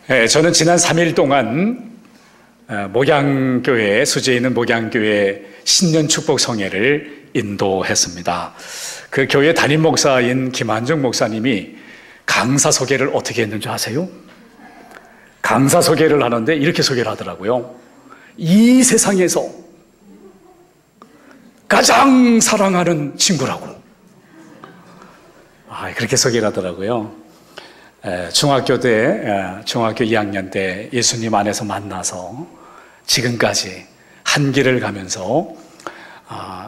저는 지난 3일 동안 목양교회, 수지에 있는 목양교회 신년 축복 성회를 인도했습니다. 그 교회 담임 목사인 김한중 목사님이 강사 소개를 어떻게 했는지 아세요? 강사 소개를 하는데 이렇게 소개를 하더라고요. 이 세상에서 가장 사랑하는 친구라고. 그렇게 소개를 하더라고요. 중학교 2학년 때 예수님 안에서 만나서 지금까지 한 길을 가면서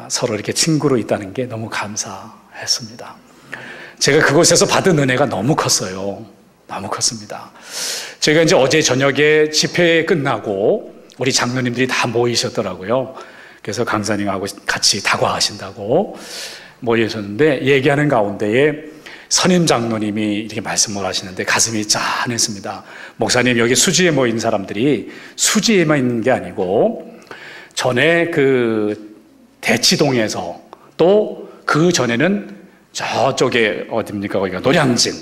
서로 이렇게 친구로 있다는 게 너무 감사했습니다. 제가 그곳에서 받은 은혜가 너무 컸어요. 너무 컸습니다. 저희가 이제 어제 저녁에 집회 끝나고 우리 장로님들이 다 모이셨더라고요. 그래서 강사님하고 같이 다과하신다고 모이셨는데 얘기하는 가운데에 선임 장로님이 이렇게 말씀을 하시는데 가슴이 짠했습니다. 목사님, 여기 수지에 모인 사람들이 수지에만 있는 게 아니고 전에 그 대치동에서 또 그 전에는 저쪽에 어딥니까? 거기가 노량진에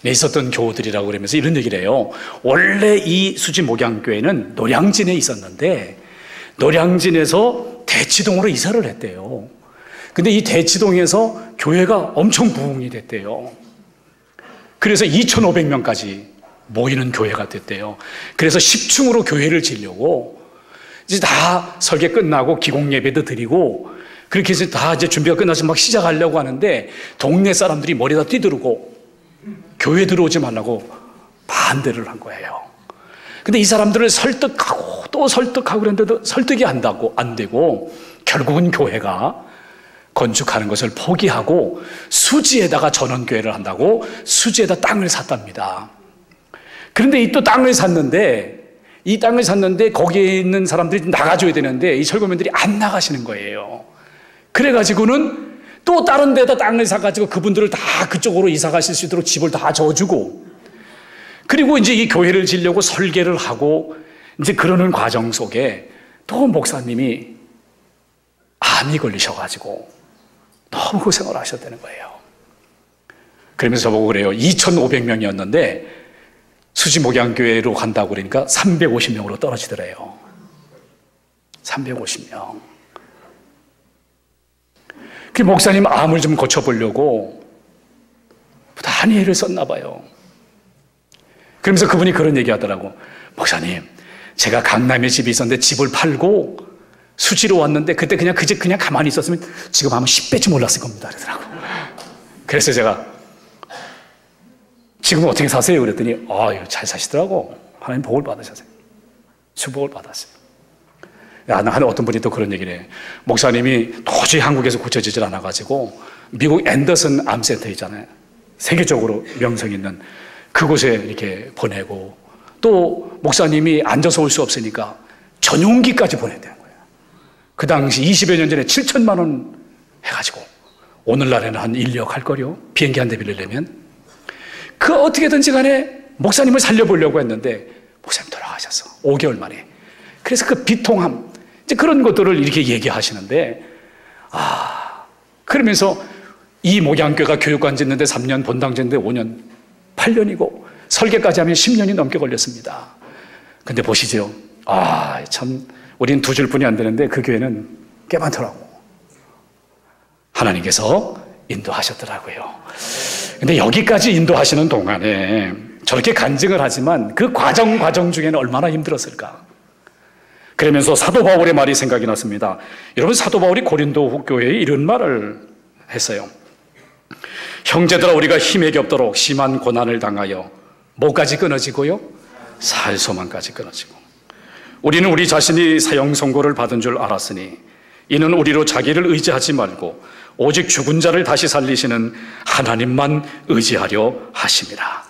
있었던 교우들이라고 그러면서 이런 얘기를 해요. 원래 이 수지 목양교회는 노량진에 있었는데 노량진에서 대치동으로 이사를 했대요. 근데 이 대치동에서 교회가 엄청 부흥이 됐대요. 그래서 2,500명까지 모이는 교회가 됐대요. 그래서 10층으로 교회를 지려고 이제 다 설계 끝나고 기공 예배도 드리고 그렇게 해서 다 이제 준비가 끝나서 막 시작하려고 하는데 동네 사람들이 머리다 뛰들고 교회 들어오지 말라고 반대를 한 거예요. 근데 이 사람들을 설득하고 또 설득하고 그랬는데도 설득이 안 되고 결국은 교회가 건축하는 것을 포기하고 수지에다가 전원교회를 한다고 수지에다 땅을 샀답니다. 그런데 이 또 땅을 샀는데 거기에 있는 사람들이 나가줘야 되는데 이 철거민들이 안 나가시는 거예요. 그래가지고는 또 다른 데다 땅을 사가지고 그분들을 다 그쪽으로 이사 가실 수 있도록 집을 다 줘주고 그리고 이제 이 교회를 지려고 설계를 하고 이제 그러는 과정 속에 또 목사님이 암이 걸리셔가지고 너무 고생을 하셨다는 거예요. 그러면서 저보고 그래요. 2,500명이었는데 수지 목양교회로 간다고 그러니까 350명으로 떨어지더래요. 350명. 그 목사님 암을 좀 고쳐보려고 부단히 애를 썼나 봐요. 그러면서 그분이 그런 얘기 하더라고. 목사님, 제가 강남에 집이 있었는데 집을 팔고 수지로 왔는데 그때 그냥 그 집 그냥 가만히 있었으면 지금 아마 10배쯤 올랐을 겁니다. 그러더라고. 그래서 제가 지금 어떻게 사세요? 그랬더니 잘 사시더라고. 하나님 복을 받으셨어요. 축복을 받았어요. 어떤 분이 또 그런 얘기를 해요. 목사님이 도저히 한국에서 고쳐지질 않아가지고 미국 앤더슨 암센터 있잖아요. 세계적으로 명성 있는 그곳에 이렇게 보내고 또 목사님이 앉아서 올 수 없으니까 전용기까지 보냈대요. 그 당시 20여 년 전에 7천만 원 해가지고 오늘날에는 한 1억 할 거요. 비행기 한 대 빌리려면. 그 어떻게든지 간에 목사님을 살려보려고 했는데 목사님 돌아가셨어. 5개월 만에. 그래서 그 비통함 이제 그런 것들을 이렇게 얘기하시는데 그러면서 이 목양교회가 교육관 짓는데 3년, 본당 짓는데 5년, 8년이고 설계까지 하면 10년이 넘게 걸렸습니다. 근데 보시죠. 참 우리는 2줄뿐이 안 되는데 그 교회는 꽤 많더라고. 하나님께서 인도하셨더라고요. 근데 여기까지 인도하시는 동안에 저렇게 간증을 하지만 그 과정 중에는 얼마나 힘들었을까. 그러면서 사도 바울의 말이 생각이 났습니다. 여러분, 사도 바울이 고린도 교회에 이런 말을 했어요. 형제들아, 우리가 힘에 겹도록 심한 고난을 당하여 뭐까지 끊어지고요? 살 소망까지 끊어지고 우리는 우리 자신이 사형 선고를 받은 줄 알았으니 이는 우리로 자기를 의지하지 말고 오직 죽은 자를 다시 살리시는 하나님만 의지하려 하심이라.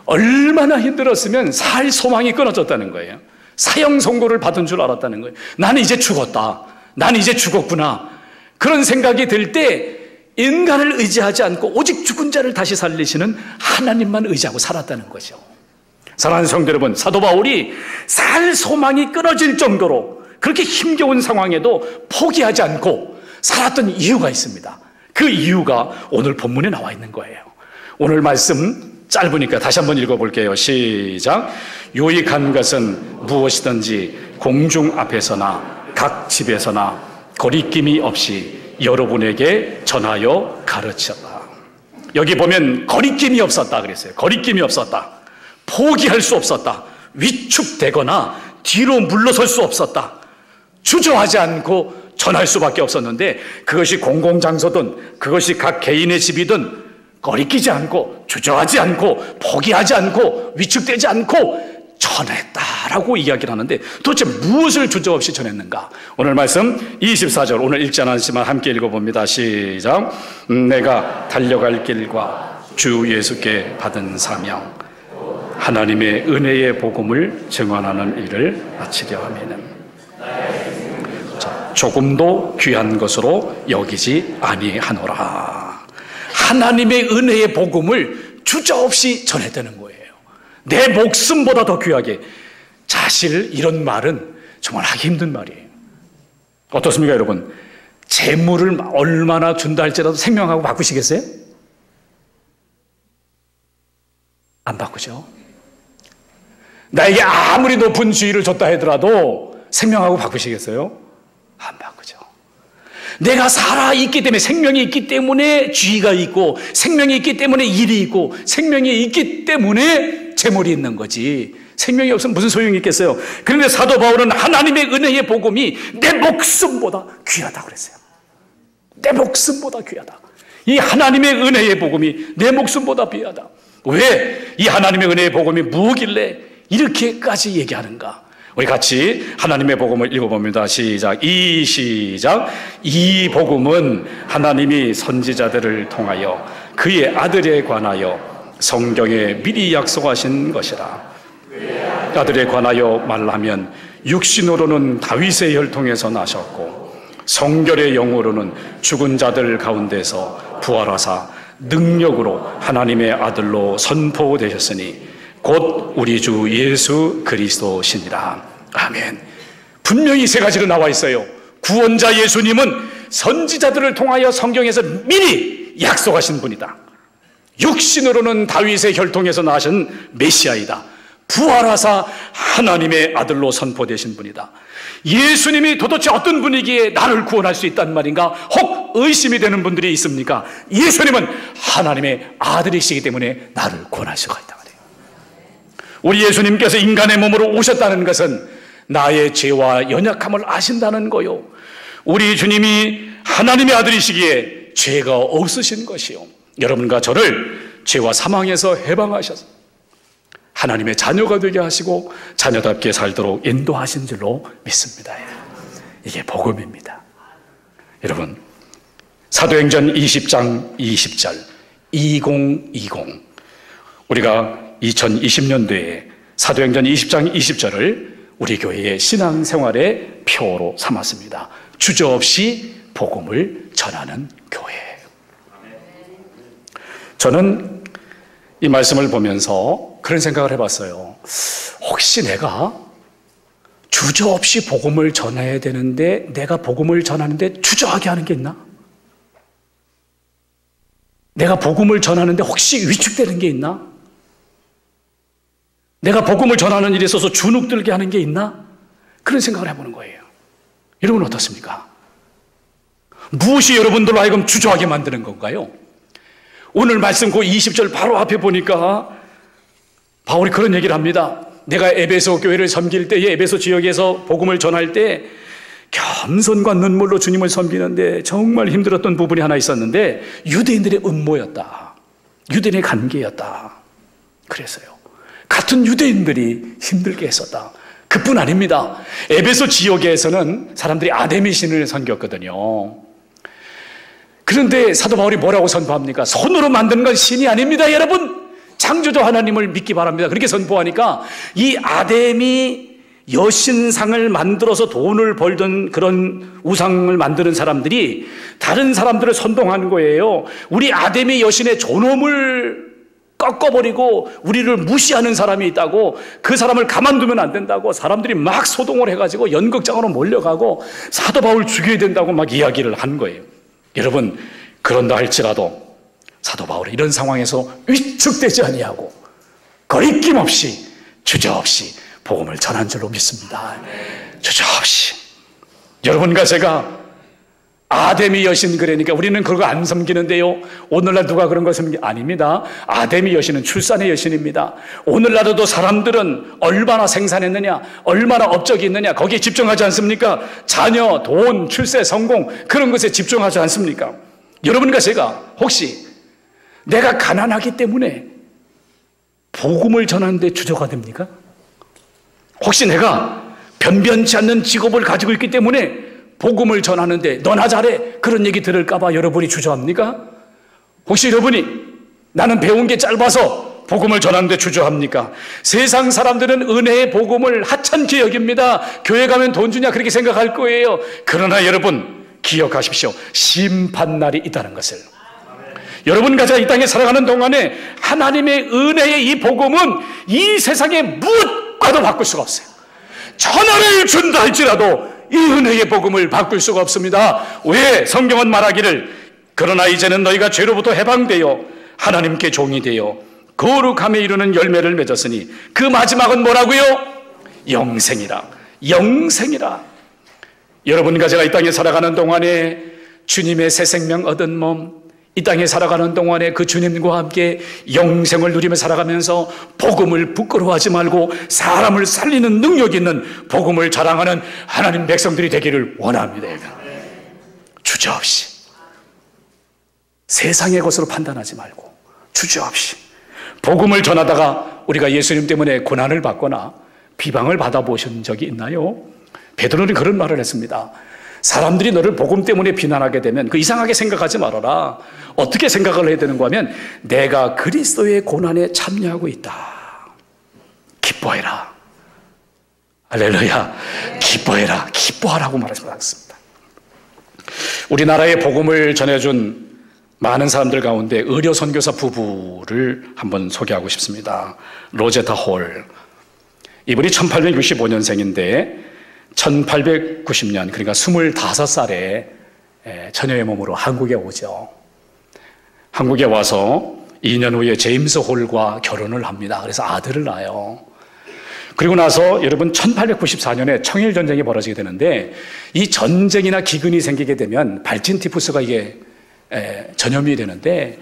얼마나 힘들었으면 살 소망이 끊어졌다는 거예요. 사형 선고를 받은 줄 알았다는 거예요. 나는 이제 죽었다. 나는 이제 죽었구나. 그런 생각이 들 때 인간을 의지하지 않고 오직 죽은 자를 다시 살리시는 하나님만 의지하고 살았다는 거죠. 사랑하는 성도 여러분, 사도 바울이 살 소망이 끊어질 정도로 그렇게 힘겨운 상황에도 포기하지 않고 살았던 이유가 있습니다. 그 이유가 오늘 본문에 나와 있는 거예요. 오늘 말씀 짧으니까 다시 한번 읽어볼게요. 시작. 유익한 것은 무엇이든지 공중 앞에서나 각 집에서나 거리낌이 없이 여러분에게 전하여 가르쳤다. 여기 보면 거리낌이 없었다 그랬어요. 거리낌이 없었다. 포기할 수 없었다. 위축되거나 뒤로 물러설 수 없었다. 주저하지 않고 전할 수밖에 없었는데, 그것이 공공장소든 그것이 각 개인의 집이든 거리끼지 않고 주저하지 않고 포기하지 않고 위축되지 않고 전했다라고 이야기를 하는데, 도대체 무엇을 주저없이 전했는가? 오늘 말씀 24절, 오늘 읽지 않았지만 함께 읽어봅니다. 시작. 내가 달려갈 길과 주 예수께 받은 사명, 하나님의 은혜의 복음을 증언하는 일을 마치려 하면은, 조금도 귀한 것으로 여기지 아니하노라. 하나님의 은혜의 복음을 주저없이 전했다는 거예요. 내 목숨보다 더 귀하게. 사실 이런 말은 정말 하기 힘든 말이에요. 어떻습니까, 여러분? 재물을 얼마나 준다 할지라도 생명하고 바꾸시겠어요? 안 바꾸죠. 나에게 아무리 높은 지위를 줬다 하더라도 생명하고 바꾸시겠어요? 안 바꾸죠. 내가 살아있기 때문에, 생명이 있기 때문에 지위가 있고, 생명이 있기 때문에 일이 있고, 생명이 있기 때문에 재물이 있는 거지. 생명이 없으면 무슨 소용이 있겠어요? 그런데 사도 바울은 하나님의 은혜의 복음이 내 목숨보다 귀하다고 그랬어요. 내 목숨보다 귀하다. 이 하나님의 은혜의 복음이 내 목숨보다 귀하다. 왜 이 하나님의 은혜의 복음이 무엇길래 이렇게까지 얘기하는가? 우리 같이 하나님의 복음을 읽어봅니다. 시작. 이 복음은 하나님이 선지자들을 통하여 그의 아들에 관하여 성경에 미리 약속하신 것이라. 아들에 관하여 말하면 육신으로는 다윗의 혈통에서 나셨고 성결의 영으로는 죽은 자들 가운데서 부활하사 능력으로 하나님의 아들로 선포되셨으니 곧 우리 주 예수 그리스도시니라. 아멘. 분명히 세 가지로 나와 있어요. 구원자 예수님은 선지자들을 통하여 성경에서 미리 약속하신 분이다. 육신으로는 다윗의 혈통에서 나신 메시아이다. 부활하사 하나님의 아들로 선포되신 분이다. 예수님이 도대체 어떤 분이기에 나를 구원할 수 있단 말인가? 혹 의심이 되는 분들이 있습니까? 예수님은 하나님의 아들이시기 때문에 나를 구원할 수가 있다. 우리 예수님께서 인간의 몸으로 오셨다는 것은 나의 죄와 연약함을 아신다는 거요. 우리 주님이 하나님의 아들이시기에 죄가 없으신 것이요. 여러분과 저를 죄와 사망에서 해방하셔서 하나님의 자녀가 되게 하시고 자녀답게 살도록 인도하신 줄로 믿습니다. 이게 복음입니다. 여러분, 사도행전 20장 20절 2020, 우리가 2020년도에 사도행전 20장 20절을 우리 교회의 신앙생활의 표로 삼았습니다. 주저없이 복음을 전하는 교회. 저는 이 말씀을 보면서 그런 생각을 해봤어요. 혹시 내가 주저없이 복음을 전해야 되는데 내가 복음을 전하는데 주저하게 하는 게 있나? 내가 복음을 전하는데 혹시 위축되는 게 있나? 내가 복음을 전하는 일에 있어서 주눅들게 하는 게 있나? 그런 생각을 해보는 거예요. 여러분 어떻습니까? 무엇이 여러분들로 하여금 주저하게 만드는 건가요? 오늘 말씀 그 20절 바로 앞에 보니까 바울이 그런 얘기를 합니다. 내가 에베소 교회를 섬길 때에 에베소 지역에서 복음을 전할 때 겸손과 눈물로 주님을 섬기는데 정말 힘들었던 부분이 하나 있었는데 유대인들의 음모였다. 유대인의 관계였다. 그랬어요. 같은 유대인들이 힘들게 했었다. 그뿐 아닙니다. 에베소 지역에서는 사람들이 아데미 신을 섬겼거든요. 그런데 사도 바울이 뭐라고 선포합니까? 손으로 만든 건 신이 아닙니다, 여러분. 창조주 하나님을 믿기 바랍니다. 그렇게 선포하니까 이 아데미 여신상을 만들어서 돈을 벌던 그런 우상을 만드는 사람들이 다른 사람들을 선동하는 거예요. 우리 아데미 여신의 존엄을 꺾어버리고 우리를 무시하는 사람이 있다고, 그 사람을 가만두면 안 된다고 사람들이 막 소동을 해가지고 연극장으로 몰려가고 사도 바울 죽여야 된다고 막 이야기를 한 거예요. 여러분, 그런다 할지라도 사도 바울은 이런 상황에서 위축되지 아니하고 거리낌 없이 주저없이 복음을 전한 줄로 믿습니다. 주저없이. 여러분과 제가 아데미 여신 그러니까 우리는 그거 안 섬기는데요. 오늘날 누가 그런 거 아닙니다. 아데미 여신은 출산의 여신입니다. 오늘날에도 사람들은 얼마나 생산했느냐, 얼마나 업적이 있느냐 거기에 집중하지 않습니까? 자녀, 돈, 출세, 성공 그런 것에 집중하지 않습니까? 여러분과 제가 혹시 내가 가난하기 때문에 복음을 전하는데 주저가 됩니까? 혹시 내가 변변치 않는 직업을 가지고 있기 때문에 복음을 전하는데 너나 잘해 그런 얘기 들을까 봐 여러분이 주저합니까? 혹시 여러분이 나는 배운 게 짧아서 복음을 전하는데 주저합니까? 세상 사람들은 은혜의 복음을 하찮게 여깁니다. 교회 가면 돈 주냐 그렇게 생각할 거예요. 그러나 여러분 기억하십시오. 심판날이 있다는 것을. 여러분과 제가 이 땅에 살아가는 동안에 하나님의 은혜의 이 복음은 이 세상에 무엇과도 바꿀 수가 없어요. 천하를 준다 할지라도 이 은혜의 복음을 바꿀 수가 없습니다. 왜? 성경은 말하기를 그러나 이제는 너희가 죄로부터 해방되어 하나님께 종이 되어 거룩함에 이르는 열매를 맺었으니 그 마지막은 뭐라고요? 영생이라. 영생이라. 여러분과 제가 이 땅에 살아가는 동안에 주님의 새 생명 얻은 몸, 이 땅에 살아가는 동안에 그 주님과 함께 영생을 누리며 살아가면서 복음을 부끄러워하지 말고 사람을 살리는 능력 있는 복음을 자랑하는 하나님 백성들이 되기를 원합니다. 주저없이 세상의 것으로 판단하지 말고 주저없이 복음을 전하다가 우리가 예수님 때문에 고난을 받거나 비방을 받아보신 적이 있나요? 베드로는 그런 말을 했습니다. 사람들이 너를 복음 때문에 비난하게 되면 그 이상하게 생각하지 말아라. 어떻게 생각을 해야 되는가 하면 내가 그리스도의 고난에 참여하고 있다. 기뻐해라. 할렐루야. 기뻐해라. 기뻐하라고 말하셨습니다. 우리나라의 복음을 전해준 많은 사람들 가운데 의료 선교사 부부를 한번 소개하고 싶습니다. 로제타 홀. 이분이 1865년생인데 1890년 그러니까 25살에 처녀의 몸으로 한국에 오죠. 한국에 와서 2년 후에 제임스 홀과 결혼을 합니다. 그래서 아들을 낳아요. 그리고 나서 여러분 1894년에 청일전쟁이 벌어지게 되는데 이 전쟁이나 기근이 생기게 되면 발진 티푸스가 이게 전염이 되는데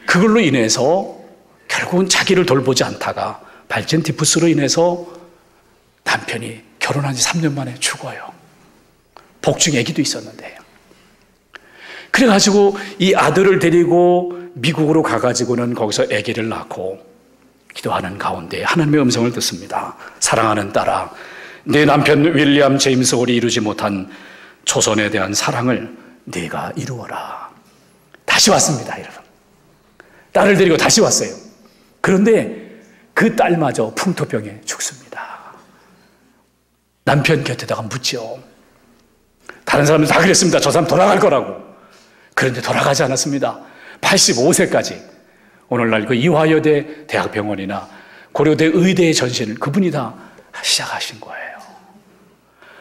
그걸로 인해서 결국은 자기를 돌보지 않다가 발진 티푸스로 인해서 남편이 결혼한 지 3년 만에 죽어요. 복중 아기도 있었는데요. 그래가지고 이 아들을 데리고 미국으로 가가지고는 거기서 아기를 낳고 기도하는 가운데 하나님의 음성을 듣습니다. 사랑하는 딸아, 내 남편 윌리엄 제임스 홀이 이루지 못한 조선에 대한 사랑을 네가 이루어라. 다시 왔습니다, 여러분. 딸을 데리고 다시 왔어요. 그런데 그 딸마저 풍토병에 죽습니다. 남편 곁에다가 묻죠. 다른 사람들 다 그랬습니다. 저 사람 돌아갈 거라고. 그런데 돌아가지 않았습니다. 85세까지 오늘날 그 이화여대 대학병원이나 고려대 의대의 전신을 그분이 다 시작하신 거예요.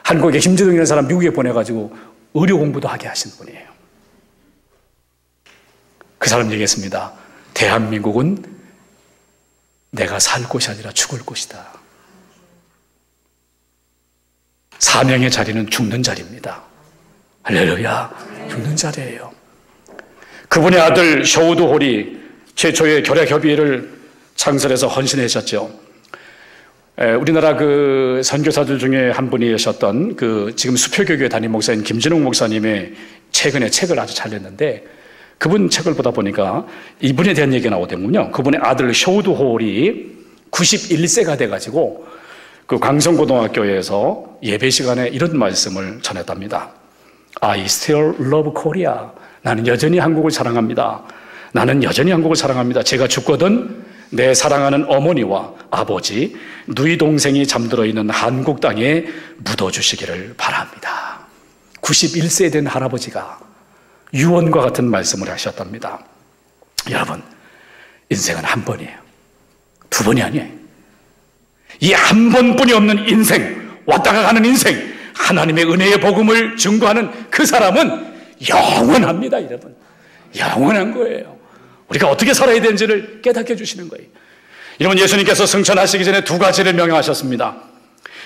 한국에 김재동이라는 사람 미국에 보내가지고 의료 공부도 하게 하신 분이에요. 그 사람 얘기했습니다. 대한민국은 내가 살 곳이 아니라 죽을 곳이다. 사명의 자리는 죽는 자리입니다. 할렐루야. 죽는 자리예요. 그분의 아들 셔우드 홀이 최초의 결핵협의회를 창설해서 헌신하셨죠. 우리나라 그 선교사들 중에 한 분이셨던 그 지금 수표교교회 담임 목사인 김진웅 목사님의 최근에 책을 아주 잘 냈는데 그분 책을 보다 보니까 이분에 대한 얘기가 나오더군요. 그분의 아들 셔우드 홀이 91세가 돼가지고 그 광성고등학교에서 예배 시간에 이런 말씀을 전했답니다. I still love Korea. 나는 여전히 한국을 사랑합니다. 나는 여전히 한국을 사랑합니다. 제가 죽거든 내 사랑하는 어머니와 아버지, 누이 동생이 잠들어 있는 한국 땅에 묻어주시기를 바랍니다. 91세 된 할아버지가 유언과 같은 말씀을 하셨답니다. 여러분, 인생은 한 번이에요. 두 번이 아니에요. 이 한 번뿐이 없는 인생, 왔다가 가는 인생, 하나님의 은혜의 복음을 증거하는 그 사람은 영원합니다, 여러분. 영원한 거예요. 우리가 어떻게 살아야 되는지를 깨닫게 해주시는 거예요. 여러분, 예수님께서 승천하시기 전에 두 가지를 명령하셨습니다.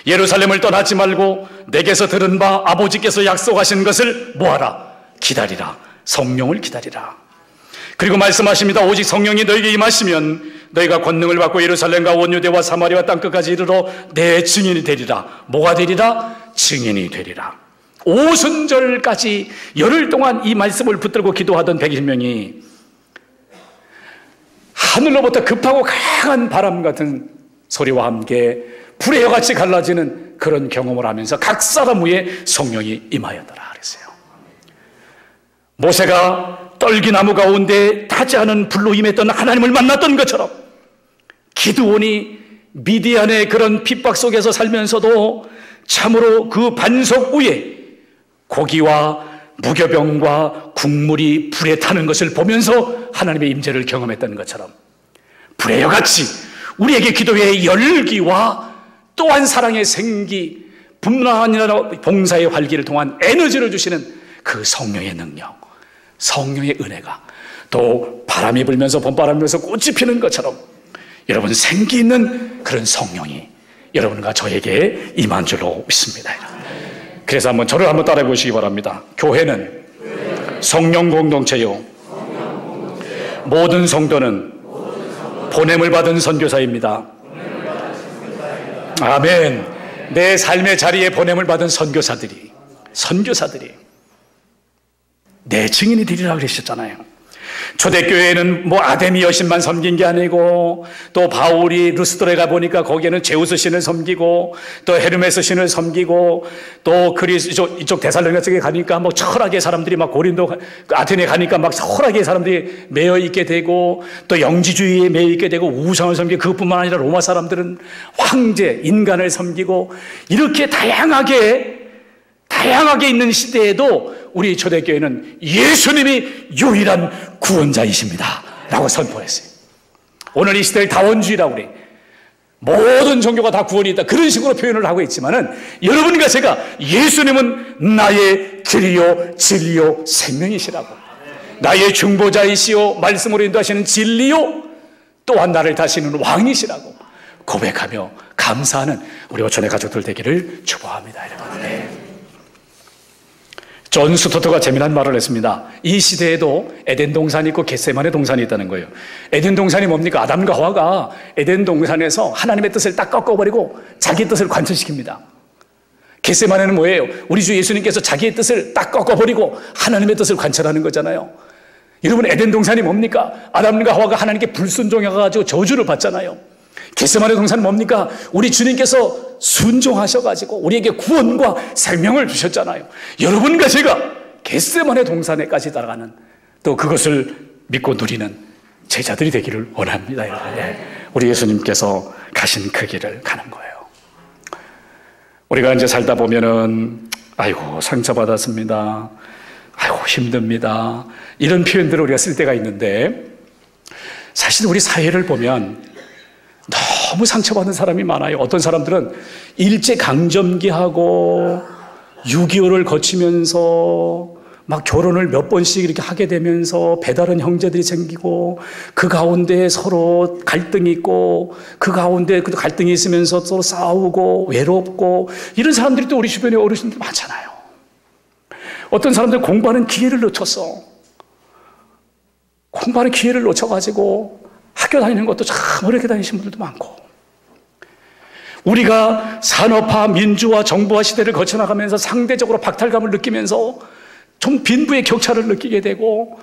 예루살렘을 떠나지 말고 내게서 들은 바 아버지께서 약속하신 것을 뭐하라? 기다리라. 성령을 기다리라. 그리고 말씀하십니다. 오직 성령이 너에게 임하시면 너희가 권능을 받고 예루살렘과 온 유대와 사마리아 땅끝까지 이르러 내 증인이 되리라. 뭐가 되리라? 증인이 되리라. 오순절까지 열흘 동안 이 말씀을 붙들고 기도하던 120명이 하늘로부터 급하고 강한 바람 같은 소리와 함께 불의 여같이 갈라지는 그런 경험을 하면서 각 사람 위에 성령이 임하였더라 그랬어요. 모세가 떨기나무 가운데 타지 않은 불로 임했던 하나님을 만났던 것처럼 기드온이 미디안의 그런 핍박 속에서 살면서도 참으로 그 반석 위에 고기와 무교병과 국물이 불에 타는 것을 보면서 하나님의 임재를 경험했던 것처럼 불의 여같이 우리에게 기도의 열기와 또한 사랑의 생기, 분란이나 봉사의 활기를 통한 에너지를 주시는 그 성령의 능력, 성령의 은혜가 또 바람이 불면서 봄바람이 불면서 꽃이 피는 것처럼 여러분 생기 있는 그런 성령이 여러분과 저에게 임한 줄로 믿습니다. 그래서 저를 한번 따라해 보시기 바랍니다. 교회는 성령 공동체요, 모든 성도는 보냄을 받은 선교사입니다. 아멘. 내 삶의 자리에 보냄을 받은 선교사들이 내 증인이 되리라 그러셨잖아요. 초대교회는 아데미 여신만 섬긴 게 아니고 또 바울이 루스드라에 가보니까 거기에는 제우스 신을 섬기고 또 헤르메스 신을 섬기고 또 이쪽 데살로니가 쪽에 가니까 철학의 사람들이 고린도 아테네 가니까 철학의 사람들이 매여 있게 되고 또 영지주의에 매여 있게 되고 우상을 섬기고 그것뿐만 아니라 로마 사람들은 황제, 인간을 섬기고 이렇게 다양하게 있는 시대에도 우리 초대교회는 예수님이 유일한 구원자이십니다 라고 선포했어요. 오늘 이 시대를 다원주의라고 그래. 모든 종교가 다 구원이 있다 그런 식으로 표현을 하고 있지만은 여러분과 제가 예수님은 나의 길이요 진리요 생명이시라고, 나의 중보자이시요 말씀으로 인도하시는 진리요 또한 나를 다스리는 왕이시라고 고백하며 감사하는 우리 오천의 가족들 되기를 축복합니다. 여러분. 존 스토트가 재미난 말을 했습니다. 이 시대에도 에덴 동산이 있고 겟세마네 동산이 있다는 거예요. 에덴 동산이 뭡니까? 아담과 하와가 에덴 동산에서 하나님의 뜻을 딱 꺾어버리고 자기 뜻을 관철시킵니다. 겟세마네는 뭐예요? 우리 주 예수님께서 자기의 뜻을 딱 꺾어버리고 하나님의 뜻을 관철하는 거잖아요. 여러분, 에덴 동산이 뭡니까? 아담과 하와가 하나님께 불순종해가지고 저주를 받잖아요. 겟세마네 동산은 뭡니까? 우리 주님께서 순종하셔가지고 우리에게 구원과 생명을 주셨잖아요. 여러분과 제가 겟세마네 동산에까지 따라가는 또 그것을 믿고 누리는 제자들이 되기를 원합니다. 여러분. 우리 예수님께서 가신 그 길을 가는 거예요. 우리가 이제 살다 보면은 아이고 상처받았습니다, 아이고 힘듭니다, 이런 표현들을 우리가 쓸 때가 있는데 사실 우리 사회를 보면 너무 상처받은 사람이 많아요. 어떤 사람들은 일제강점기하고 6.25를 거치면서 결혼을 몇 번씩 이렇게 하게 되면서 배다른 형제들이 생기고 그 가운데 서로 갈등이 있고 그 가운데 그 갈등이 있으면서 서로 싸우고 외롭고 이런 사람들이 또 우리 주변에 어르신들 많잖아요. 어떤 사람들 공부하는 기회를 놓쳤어. 공부하는 기회를 놓쳐가지고 학교 다니는 것도 참 어렵게 다니시는 분들도 많고, 우리가 산업화, 민주화, 정부화 시대를 거쳐나가면서 상대적으로 박탈감을 느끼면서 좀 빈부의 격차를 느끼게 되고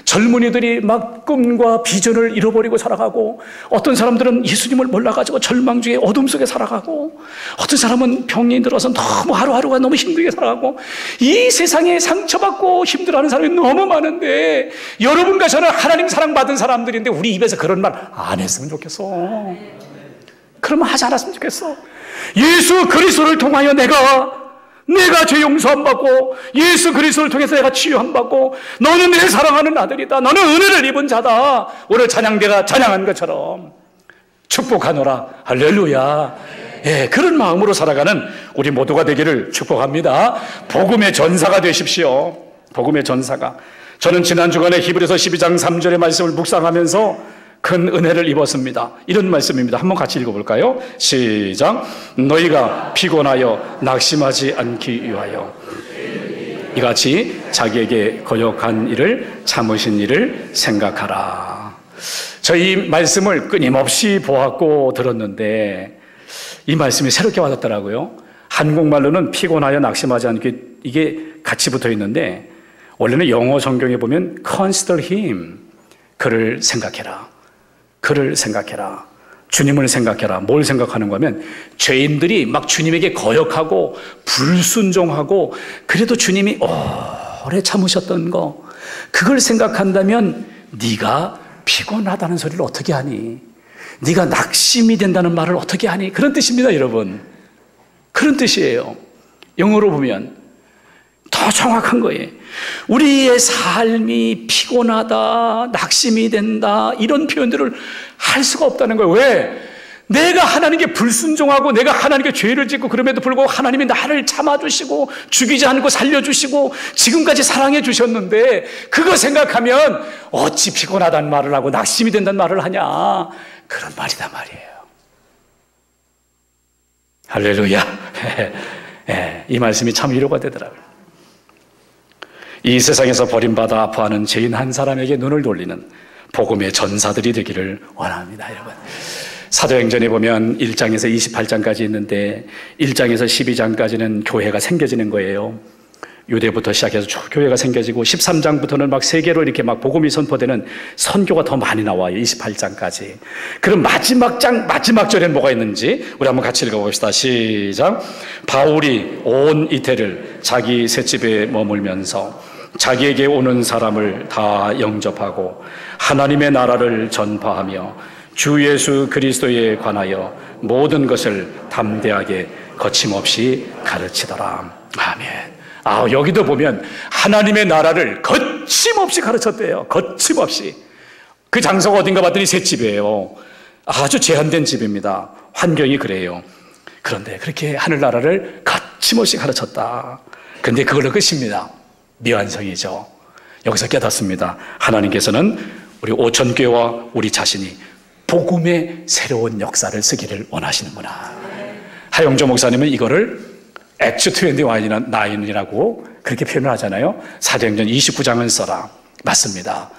젊은이들이 꿈과 비전을 잃어버리고 살아가고 어떤 사람들은 예수님을 몰라가지고 절망 중에 어둠 속에 살아가고 어떤 사람은 병이 들어서 너무 하루하루가 너무 힘들게 살아가고 이 세상에 상처받고 힘들어하는 사람이 너무 많은데 여러분과 저는 하나님 사랑받은 사람들인데 우리 입에서 그런 말 안 했으면 좋겠어. 그런 말 하지 않았으면 좋겠어. 예수 그리스도를 통하여 내가 죄 용서함 받고 예수 그리스도를 통해서 내가 치유함 받고 너는 내 사랑하는 아들이다, 너는 은혜를 입은 자다, 오늘 찬양대가 찬양한 것처럼 축복하노라. 할렐루야. 그런 마음으로 살아가는 우리 모두가 되기를 축복합니다. 복음의 전사가 되십시오. 복음의 전사가. 저는 지난 주간에 히브리서 12장 3절의 말씀을 묵상하면서 큰 은혜를 입었습니다. 이런 말씀입니다. 한번 같이 읽어볼까요? 시작. 너희가 피곤하여 낙심하지 않기 위하여 이같이 자기에게 거역한 일을 참으신 일을 생각하라. 저희 말씀을 끊임없이 보았고 들었는데 이 말씀이 새롭게 와닿더라고요. 한국말로는 피곤하여 낙심하지 않기, 이게 같이 붙어 있는데 원래는 영어 성경에 보면 consider him, 그를 생각해라. 그를 생각해라. 주님을 생각해라. 뭘 생각하는 거면 죄인들이 막 주님에게 거역하고 불순종하고 그래도 주님이 오래 참으셨던 거, 그걸 생각한다면 네가 피곤하다는 소리를 어떻게 하니? 네가 낙심이 된다는 말을 어떻게 하니? 그런 뜻입니다, 여러분. 그런 뜻이에요. 영어로 보면 더 정확한 거예요. 우리의 삶이 피곤하다, 낙심이 된다, 이런 표현들을 할 수가 없다는 거예요. 왜? 내가 하나님께 불순종하고 내가 하나님께 죄를 짓고 그럼에도 불구하고 하나님이 나를 참아주시고 죽이지 않고 살려주시고 지금까지 사랑해 주셨는데 그거 생각하면 어찌 피곤하다는 말을 하고 낙심이 된다는 말을 하냐, 그런 말이다 말이에요. 할렐루야. 이 말씀이 참 위로가 되더라고요. 이 세상에서 버림받아 아파하는 죄인 한 사람에게 눈을 돌리는 복음의 전사들이 되기를 원합니다, 여러분. 사도행전에 보면 1장에서 28장까지 있는데 1장에서 12장까지는 교회가 생겨지는 거예요. 유대부터 시작해서 교회가 생겨지고 13장부터는 막 세계로 이렇게 막 복음이 선포되는 선교가 더 많이 나와요. 28장까지. 그럼 마지막 장, 마지막 절에는 뭐가 있는지 우리 한번 같이 읽어봅시다. 시작. 바울이 온 이태를 자기 셋집에 머물면서 자기에게 오는 사람을 다 영접하고 하나님의 나라를 전파하며 주 예수 그리스도에 관하여 모든 것을 담대하게 거침없이 가르치더라. 아멘. 여기도 보면 하나님의 나라를 거침없이 가르쳤대요. 거침없이. 그 장소가 어딘가 봤더니 셋집이에요. 아주 제한된 집입니다. 환경이 그래요. 그런데 그렇게 하늘나라를 거침없이 가르쳤다. 근데 그걸로 끝입니다. 미완성이죠. 여기서 깨닫습니다. 하나님께서는 우리 오천교회와 우리 자신이 복음의 새로운 역사를 쓰기를 원하시는구나. 하영조 목사님은 이거를 액트 29이라고 그렇게 표현을 하잖아요. 사도행전 29장을 써라. 맞습니다.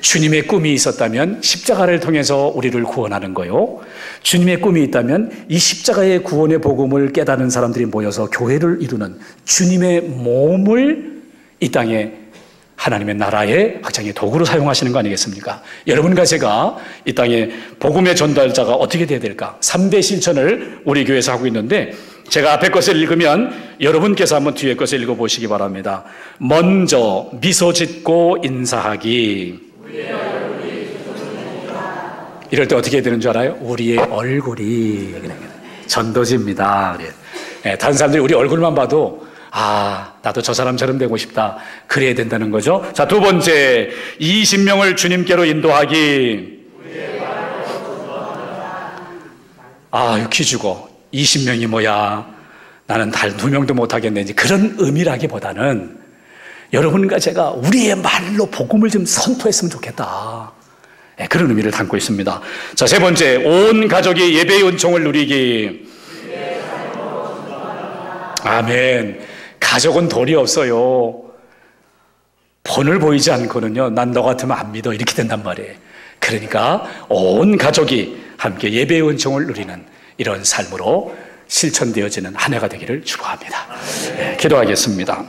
주님의 꿈이 있었다면 십자가를 통해서 우리를 구원하는 거요. 주님의 꿈이 있다면 이 십자가의 구원의 복음을 깨닫는 사람들이 모여서 교회를 이루는 주님의 몸을 이 땅에 하나님의 나라의 확장의 도구로 사용하시는 거 아니겠습니까? 여러분과 제가 이 땅에 복음의 전달자가 어떻게 돼야 될까? 3대 실천을 우리 교회에서 하고 있는데 제가 앞에 것을 읽으면 여러분께서 한번 뒤에 것을 읽어보시기 바랍니다. 먼저 미소 짓고 인사하기. 이럴 때 어떻게 해야 되는 줄 알아요? 우리의 얼굴이 전도지입니다. 다른 사람들이 우리 얼굴만 봐도 나도 저 사람처럼 되고 싶다, 그래야 된다는 거죠. 자, 두 번째, 20명을 주님께로 인도하기. 기죽어. 20명이 뭐야, 나는 달 2명도 못하겠네, 그런 의미라기보다는 여러분과 제가 우리의 말로 복음을 좀 선포했으면 좋겠다, 그런 의미를 담고 있습니다. 자, 세 번째, 온 가족이 예배의 은총을 누리기. 아멘. 가족은 돌이 없어요. 본을 보이지 않고는요, 난 너 같으면 안 믿어, 이렇게 된단 말이에요. 그러니까 온 가족이 함께 예배의 은총을 누리는 이런 삶으로 실천되어지는 한 해가 되기를 축원합니다. 기도하겠습니다.